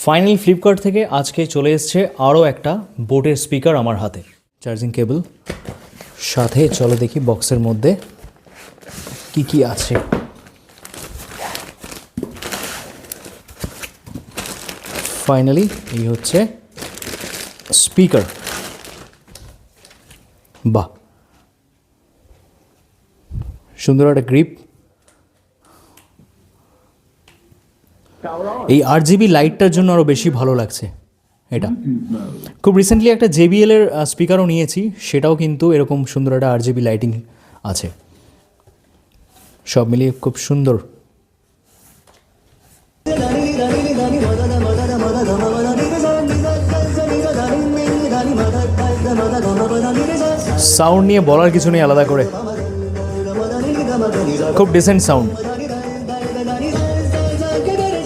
Finally Flipkart থেকে আজকে চলে এসছে আরও একটা বোটের স্পিকার আমার হাতে। চার্জিং কেবল সাথে, চলো দেখি বক্সের মধ্যে কি কি আছে। ফাইনালি এই হচ্ছে স্পিকার। বাহ, সুন্দর একটা গ্রিপ। এই RGB লাইটটার জন্য আরও বেশি ভালো লাগছে এটা। খুব রিসেন্টলি একটা JBL এর স্পিকারও নিয়েছি, সেটাও কিন্তু এরকম সুন্দর একটা RGB লাইটিং আছে। সব মিলিয়ে খুব সুন্দর। সাউন্ড নিয়ে বলার কিছু নেই আলাদা করে, খুব ডিসেন্ট সাউন্ড।